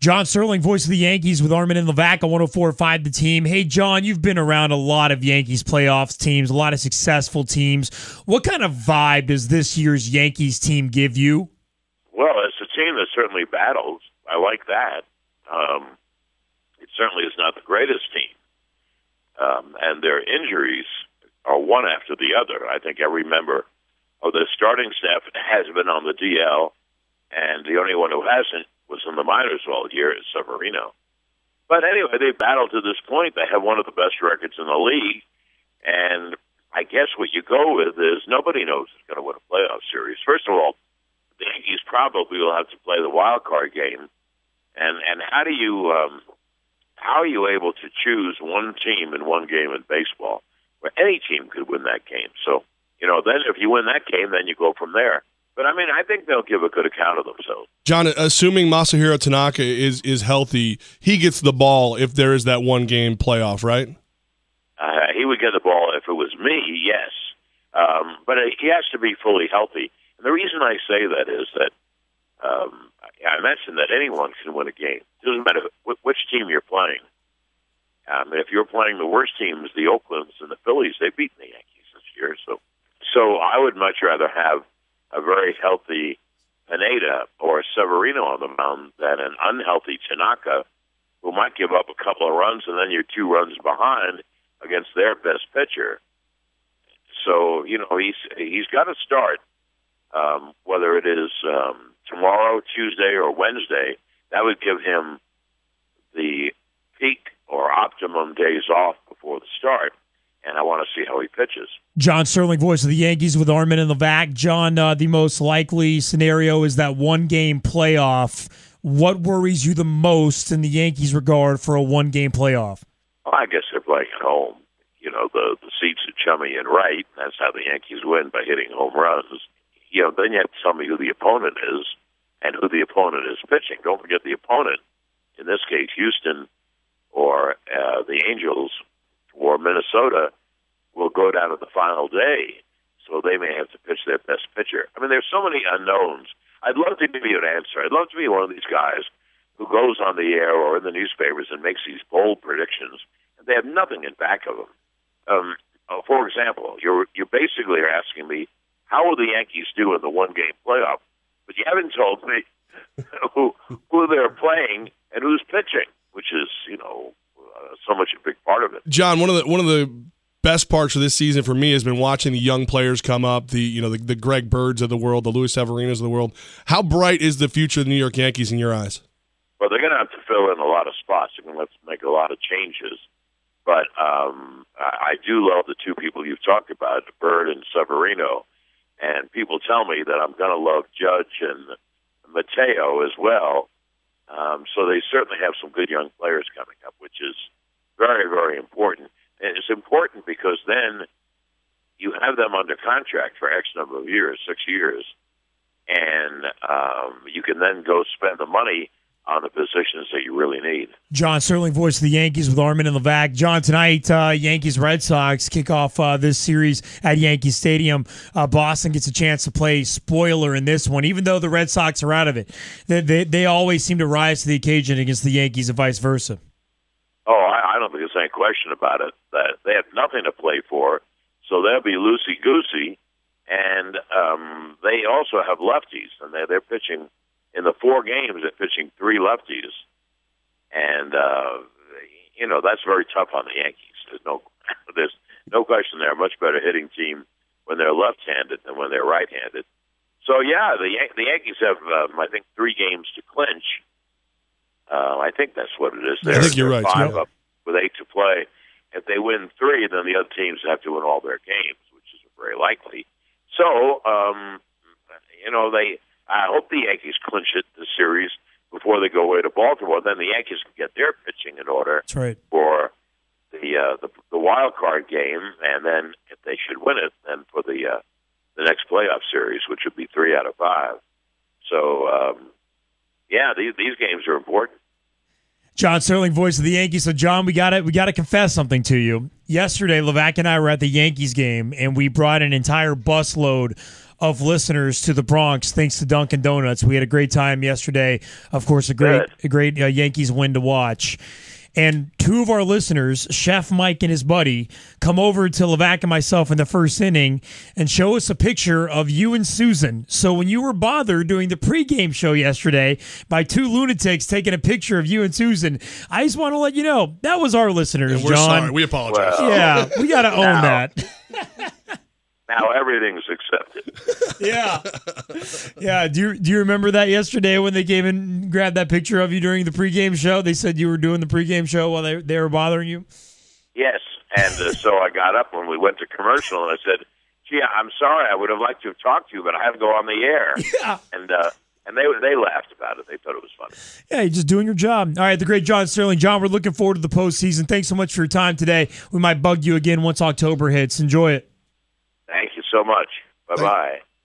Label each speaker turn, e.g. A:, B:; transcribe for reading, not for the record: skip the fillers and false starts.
A: John Sterling, voice of the Yankees with Armen and Levack on 104.5 The Team. Hey, John, you've been around a lot of Yankees playoffs teams, a lot of successful teams. What kind of vibe does this year's Yankees team give you?
B: Well, it's a team that certainly battles. I like that. It certainly is not the greatest team. And their injuries are one after the other. I think every member of the starting staff has been on the DL, and the only one who hasn't was in the minors all year is Severino. But anyway, they battled to this point. They have one of the best records in the league, and I guess what you go with is nobody knows who's going to win a playoff series. First of all, the Yankees probably will have to play the wild card game, and how are you able to choose one team in one game in baseball where any team could win that game? So, then if you win that game, then you go from there. But, I think they'll give a good account of themselves.
C: John, assuming Masahiro Tanaka is healthy, he gets the ball if there is that one-game playoff, right?
B: He would get the ball if it was me, yes. But he has to be fully healthy. And the reason I say that is that I mentioned that anyone can win a game. It doesn't matter which team you're playing. If you're playing the worst teams, the Oaklands and the Phillies, they've beaten the Yankees this year. So I would much rather have a very healthy Pineda or Severino on the mound than an unhealthy Tanaka who might give up a couple of runs and then you're 2 runs behind against their best pitcher. So, he's got to start, whether it is tomorrow, Tuesday, or Wednesday. That would give him the peak or optimum days off before the start. And I want to see how he pitches.
A: John Sterling, voice of the Yankees with Armen and Levack. John, the most likely scenario is that one-game playoff. What worries you the most in the Yankees' regard for a one-game playoff?
B: Well, I guess they're playing at home. The seats are chummy and right. That's how the Yankees win, by hitting home runs. Then you have to tell me who the opponent is and who the opponent is pitching. Don't forget the opponent, in this case, Houston or the Angels or Minnesota, will go down to the final day, so they may have to pitch their best pitcher. There's so many unknowns. I'd love to give you an answer. I'd love to be one of these guys who goes on the air or in the newspapers and makes these bold predictions, and they have nothing in back of them. For example, you basically are asking me, how will the Yankees do in the one-game playoff? But you haven't told me who they're playing and who's pitching, which is, so much a big part of it.
C: John, one of the best parts of this season for me has been watching the young players come up, the Greg Birds of the world, the Luis Severinos of the world. How bright is the future of the New York Yankees in your eyes?
B: Well, they're going to have to fill in a lot of spots. They're going to have to make a lot of changes. But I do love the two people you've talked about, Bird and Severino. And people tell me that I'm going to love Judge and Mateo as well. So they certainly have some good young players coming up, which is very, very important. And it's important because then you have them under contract for X number of years, 6 years, and you can then go spend the money on the positions that you really need.
A: John Sterling, voice of the Yankees with Armen and Levack. John, tonight, Yankees-Red Sox kick off this series at Yankee Stadium. Boston gets a chance to play spoiler in this one, even though the Red Sox are out of it. They always seem to rise to the occasion against the Yankees and vice versa.
B: Oh, I don't think there's any question about it. That they have nothing to play for, so they'll be loosey-goosey. And they also have lefties, and they're pitching – in the 4 games, they're pitching 3 lefties. And, that's very tough on the Yankees. There's no question they're a much better hitting team when they're left-handed than when they're right-handed. So, yeah, the Yankees have, I think, 3 games to clinch. I think that's what it is.
C: I think you're right.
B: 5 up with 8 to play. If they win 3, then the other teams have to win all their games, which is very likely. So, I hope the Yankees clinch it this series before they go away to Baltimore. Then the Yankees can get their pitching in order.
A: That's right.
B: For the wild card game, and then if they should win it, then for the next playoff series, which would be 3 out of 5. So, these games are important.
A: John Sterling, voice of the Yankees. So, John, we gotta confess something to you. Yesterday, Levack and I were at the Yankees game, and we brought an entire busload of listeners to the Bronx thanks to Dunkin' Donuts. We had a great time yesterday. Of course, a great Yankees win to watch. And two of our listeners, Chef Mike and his buddy, come over to Levack and myself in the first inning and show us a picture of you and Susan. So when you were bothered doing the pregame show yesterday by two lunatics taking a picture of you and Susan, I just want to let you know that was our listeners,
C: and we're
A: John.
C: sorry. We apologize.
B: Well,
A: yeah, we got to own that.
B: Now everything's accepted.
A: Yeah. Do you remember that yesterday when they came and grabbed that picture of you during the pregame show? They said you were doing the pregame show while they were bothering you?
B: Yes, and so I got up when we went to commercial, and I said, gee, I'm sorry, I would have liked to have talked to you, but I have to go on the air.
A: Yeah.
B: And they laughed about it. They thought it was funny.
A: Yeah, you're just doing your job. All right, the great John Sterling. John, we're looking forward to the postseason. Thanks so much for your time today. We might bug you again once October hits. Enjoy it.
B: Thank you so much. Bye-bye.